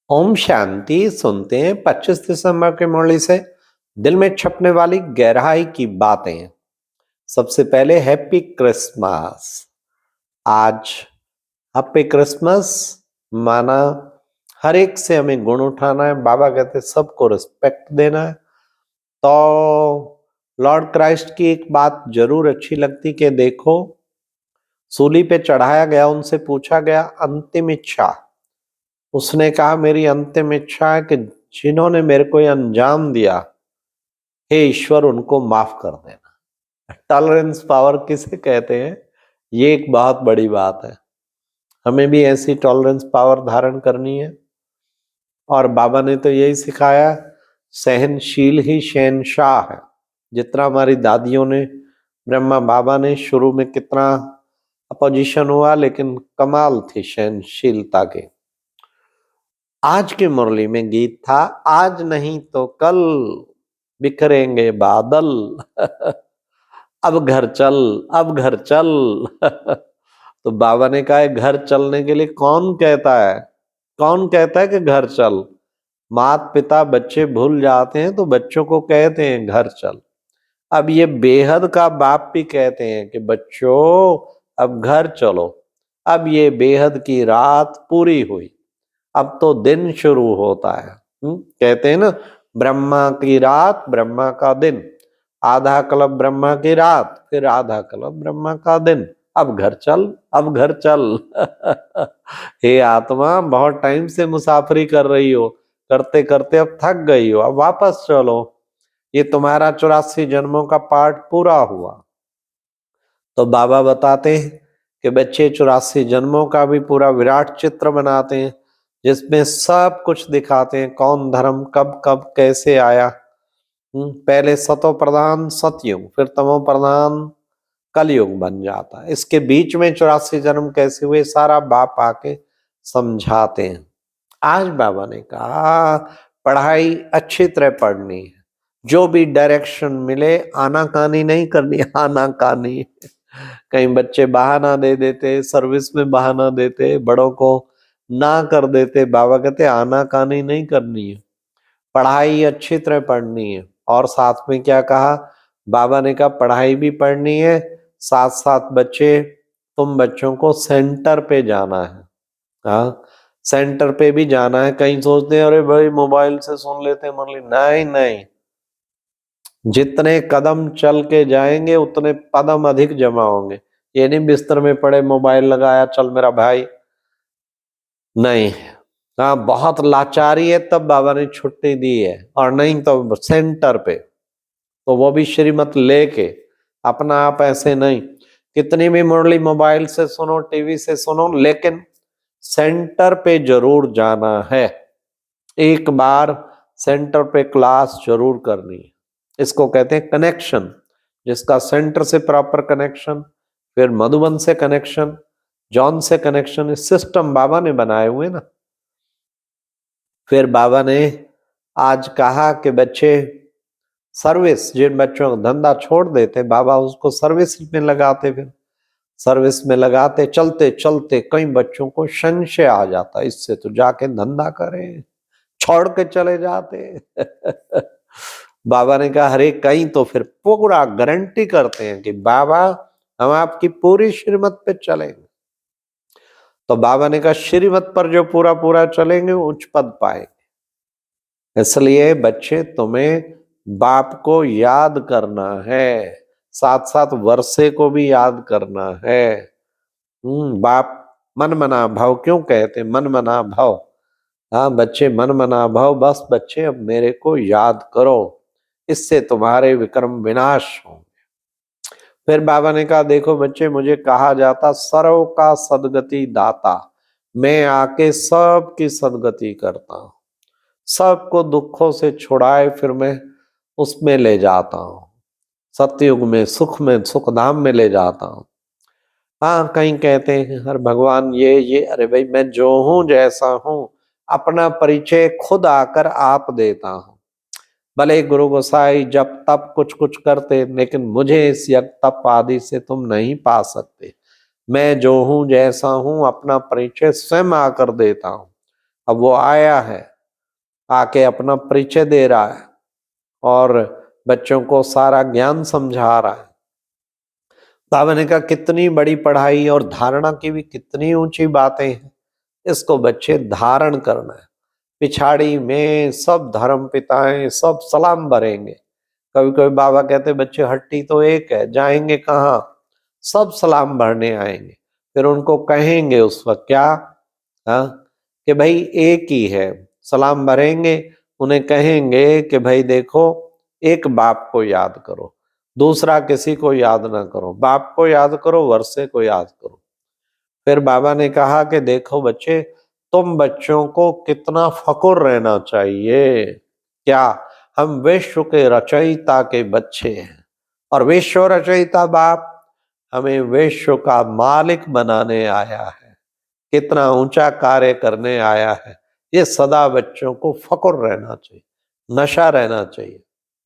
ओम शांति। सुनते हैं 25 दिसंबर के मुरली से दिल में छपने वाली गहराई की बातें। सबसे पहले हैप्पी क्रिसमस। आज हैप्पी क्रिसमस माना हर एक से हमें गुण उठाना है। बाबा कहते सबको रिस्पेक्ट देना है। तो लॉर्ड क्राइस्ट की एक बात जरूर अच्छी लगती कि देखो, सूली पे चढ़ाया गया, उनसे पूछा गया अंतिम इच्छा। उसने कहा मेरी अंतिम इच्छा है कि जिन्होंने मेरे को ये अंजाम दिया, हे ईश्वर उनको माफ कर देना। टॉलरेंस पावर किसे कहते हैं? ये एक बहुत बड़ी बात है। हमें भी ऐसी टॉलरेंस पावर धारण करनी है। और बाबा ने तो यही सिखाया, सहनशील ही शहनशाह है। जितना हमारी दादियों ने, ब्रह्मा बाबा ने शुरू में कितना अपोजिशन हुआ, लेकिन कमाल थी सहनशीलता के। आज की मुरली में गीत था, आज नहीं तो कल बिखरेंगे बादल। अब घर चल, अब घर चल। तो बाबा ने कहा है घर चलने के लिए कौन कहता है? कौन कहता है कि घर चल? माता पिता बच्चे भूल जाते हैं तो बच्चों को कहते हैं घर चल। अब ये बेहद का बाप भी कहते हैं कि बच्चों अब घर चलो। अब ये बेहद की रात पूरी हुई, अब तो दिन शुरू होता है। कहते हैं ना, ब्रह्मा की रात ब्रह्मा का दिन, आधा कल्प ब्रह्मा की रात, फिर आधा कल्प ब्रह्मा का दिन। अब घर चल, अब घर चल। हे आत्मा, बहुत टाइम से मुसाफरी कर रही हो, करते करते अब थक गई हो, अब वापस चलो। ये तुम्हारा 84 जन्मों का पाठ पूरा हुआ। तो बाबा बताते हैं कि बच्चे 84 जन्मों का भी पूरा विराट चित्र बनाते हैं, जिसमें सब कुछ दिखाते हैं, कौन धर्म कब कब कैसे आया। पहले सतो प्रधान सतयुग, फिर तमो प्रधान कलयुग बन जाता है। इसके बीच में 84 जन्म कैसे हुए, सारा बाप आके समझाते हैं। आज बाबा ने कहा पढ़ाई अच्छी तरह पढ़नी है, जो भी डायरेक्शन मिले आनाकानी नहीं करनी। आनाकानी कहीं बच्चे बहाना दे देते, सर्विस में बहाना देते, बड़ों को ना कर देते। बाबा कहते आनाकानी नहीं करनी है, पढ़ाई अच्छी तरह पढ़नी है। और साथ में क्या कहा बाबा ने? कहा पढ़ाई भी पढ़नी है, साथ साथ बच्चे, तुम बच्चों को सेंटर पे जाना है। हाँ, सेंटर पे भी जाना है। कहीं सोचते हैं अरे भाई मोबाइल से सुन लेते हैं मुरली। नहीं नहीं, जितने कदम चल के जाएंगे उतने पदम अधिक जमा होंगे। ये नहीं बिस्तर में पड़े मोबाइल लगाया चल मेरा भाई, नहीं। हाँ, बहुत लाचारी है तब बाबा ने छुट्टी दी है, और नहीं तो सेंटर पे, तो वो भी श्रीमत लेके, अपना आप ऐसे नहीं। कितनी भी मुरली मोबाइल से सुनो, टीवी से सुनो, लेकिन सेंटर पे जरूर जाना है। एक बार सेंटर पे क्लास जरूर करनी है। इसको कहते हैं कनेक्शन। जिसका सेंटर से प्रॉपर कनेक्शन, फिर मधुबन से कनेक्शन, जॉन से कनेक्शन, इस सिस्टम बाबा ने बनाए हुए ना। फिर बाबा ने आज कहा कि बच्चे सर्विस, जिन बच्चों का धंधा छोड़ देते बाबा उसको सर्विस में लगाते, फिर सर्विस में लगाते चलते चलते कई बच्चों को संशय आ जाता, इससे तो जाके धंधा करें, छोड़ के चले जाते। बाबा ने कहा अरे कहीं तो फिर पूरा गारंटी करते हैं कि बाबा हम आपकी पूरी श्रीमत पे चलेंगे। तो बाबा ने कहा श्रीमत पर जो पूरा पूरा चलेंगे उच्च पद पाएंगे। इसलिए बच्चे तुम्हें बाप को याद करना है, साथ साथ वर्षे को भी याद करना है। बाप मन मना भव क्यों कहते? मन मना भव। हाँ बच्चे, मन मना भव, बस बच्चे अब मेरे को याद करो, इससे तुम्हारे विक्रम विनाश होंगे। फिर बाबा ने कहा देखो बच्चे, मुझे कहा जाता सर्व का सदगति दाता, मैं आके सबकी सदगति करता हूँ, सबको दुखों से छुड़ाए फिर मैं उसमें ले जाता हूँ, सतयुग में सुख धाम में ले जाता हूँ। हाँ, कहीं कहते हैं हर भगवान ये, अरे भाई मैं जो हूं जैसा हूं, अपना परिचय खुद आकर आप देता हूं। भले गुरु गोसाई जब तब कुछ कुछ करते, लेकिन मुझे इस यज्ञ तप आदि से तुम नहीं पा सकते। मैं जो हूं जैसा हूं, अपना परिचय स्वयं आकर देता हूं। अब वो आया है, आके अपना परिचय दे रहा है और बच्चों को सारा ज्ञान समझा रहा है। बाबा ने कहा कितनी बड़ी पढ़ाई और धारणा की भी कितनी ऊंची बातें हैं, इसको बच्चे धारण करना है। पिछाड़ी में सब धर्म पिताएं सब सलाम भरेंगे। कभी कभी बाबा कहते बच्चे हट्टी तो एक है, जाएंगे कहाँ, सब सलाम भरने आएंगे। फिर उनको कहेंगे उस वक्त क्या, हाँ, कि भाई एक ही है, सलाम भरेंगे। उन्हें कहेंगे कि भाई देखो, एक बाप को याद करो, दूसरा किसी को याद ना करो, बाप को याद करो, वर्षे को याद करो। फिर बाबा ने कहा कि देखो बच्चे, तुम बच्चों को कितना फकुर रहना चाहिए, क्या हम विश्व के रचयिता के बच्चे हैं और विश्व रचयिता बाप हमें विश्व का मालिक बनाने आया है, कितना ऊंचा कार्य करने आया है। ये सदा बच्चों को फकुर रहना चाहिए, नशा रहना चाहिए।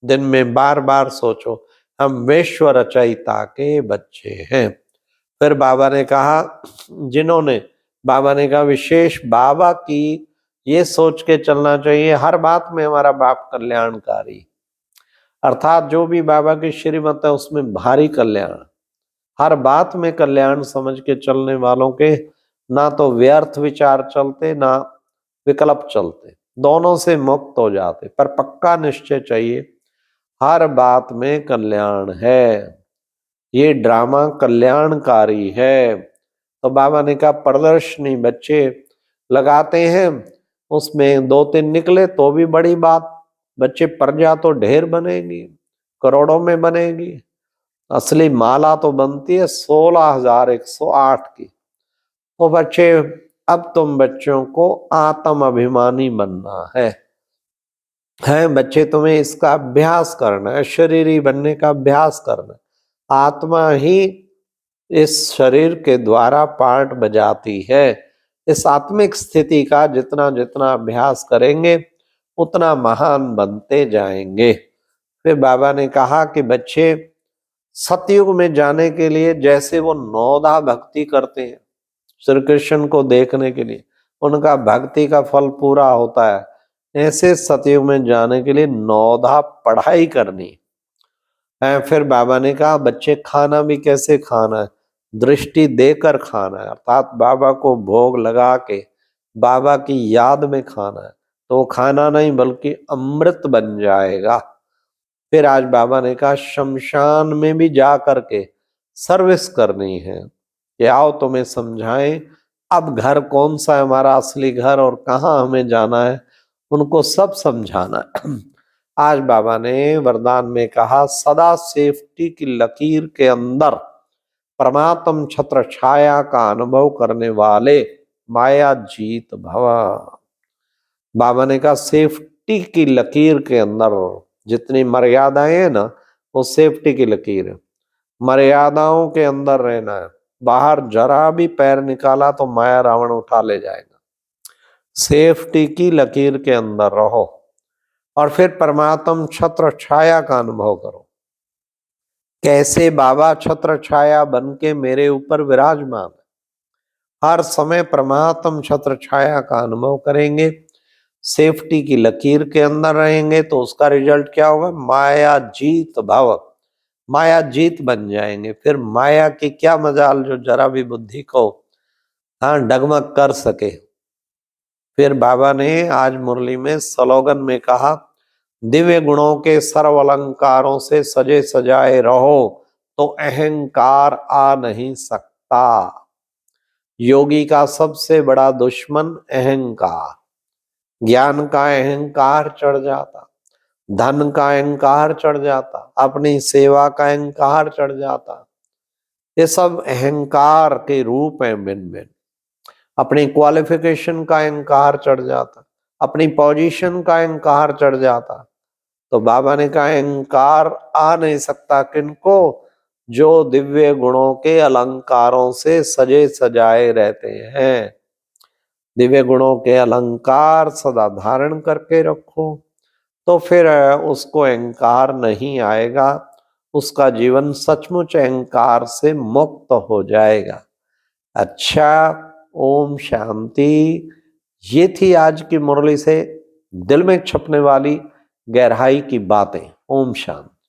दिन में बार बार सोचो हम विश्व रचयिता के बच्चे हैं। फिर बाबा ने कहा, जिन्होंने, बाबा ने कहा विशेष बाबा की ये सोच के चलना चाहिए हर बात में हमारा बाप कल्याणकारी, अर्थात जो भी बाबा की श्रीमत है उसमें भारी कल्याण, हर बात में कल्याण समझ के चलने वालों के ना तो व्यर्थ विचार चलते ना विकल्प चलते, दोनों से मुक्त हो जाते। पर पक्का निश्चय चाहिए, हर बात में कल्याण है, ये ड्रामा कल्याणकारी है। तो बाबा ने कहा प्रदर्शनी बच्चे लगाते हैं, उसमें दो तीन निकले तो भी बड़ी बात, बच्चे प्रजा तो ढेर बनेगी, करोड़ों में बनेगी। असली माला तो बनती है 16,108 की। तो बच्चे, अब तुम बच्चों को आत्म अभिमानी बनना है बच्चे, तुम्हें इसका अभ्यास करना है, शरीरी बनने का अभ्यास करना है। आत्मा ही इस शरीर के द्वारा पार्ट बजाती है। इस आत्मिक स्थिति का जितना जितना अभ्यास करेंगे उतना महान बनते जाएंगे। फिर बाबा ने कहा कि बच्चे, सतयुग में जाने के लिए जैसे वो नौदा भक्ति करते हैं श्री कृष्ण को देखने के लिए, उनका भक्ति का फल पूरा होता है, ऐसे सतयुग में जाने के लिए नौदा पढ़ाई करनी है। फिर बाबा ने कहा बच्चे खाना भी कैसे खाना है, दृष्टि देकर खाना है, अर्थात बाबा को भोग लगा के बाबा की याद में खाना है, तो वो खाना नहीं बल्कि अमृत बन जाएगा। फिर आज बाबा ने कहा शमशान में भी जा करके सर्विस करनी है, कि आओ तुम्हें समझाएं अब घर कौन सा है हमारा असली घर और कहाँ हमें जाना है, उनको सब समझाना है। आज बाबा ने वरदान में कहा सदा सेफ्टी की लकीर के अंदर परमात्म छत्र छाया का अनुभव करने वाले माया जीत भवा। बाबा ने कहा सेफ्टी की लकीर के अंदर जितनी मर्यादाएं है ना, वो सेफ्टी की लकीर है, मर्यादाओं के अंदर रहना है। बाहर जरा भी पैर निकाला तो माया रावण उठा ले जाएगा। सेफ्टी की लकीर के अंदर रहो और फिर परमात्म छत्र छाया का अनुभव करो। कैसे बाबा छत्र छाया बन के मेरे ऊपर विराजमान है, हर समय परमात्म छत्र छाया का अनुभव करेंगे, सेफ्टी की लकीर के अंदर रहेंगे, तो उसका रिजल्ट क्या होगा, माया जीत भव, माया जीत बन जाएंगे। फिर माया की क्या मजाल जो जरा भी बुद्धि को हाँ डगमग कर सके। फिर बाबा ने आज मुरली में स्लोगन में कहा दिव्य गुणों के सर्व अलंकारों से सजे सजाए रहो तो अहंकार आ नहीं सकता। योगी का सबसे बड़ा दुश्मन अहंकार, ज्ञान का अहंकार चढ़ जाता, धन का अहंकार चढ़ जाता, अपनी सेवा का अहंकार चढ़ जाता, ये सब अहंकार के रूप हैं भिन्न भिन्न। अपनी क्वालिफिकेशन का अहंकार चढ़ जाता, अपनी पोजीशन का अहंकार चढ़ जाता। तो बाबा ने कहा अहंकार आ नहीं सकता किनको, जो दिव्य गुणों के अलंकारों से सजे सजाए रहते हैं। दिव्य गुणों के अलंकार सदा धारण करके रखो तो फिर उसको अहंकार नहीं आएगा, उसका जीवन सचमुच अहंकार से मुक्त हो जाएगा। अच्छा, ओम शांति। ये थी आज की मुरली से दिल में छपने वाली गहराई की बातें। ओम शांति।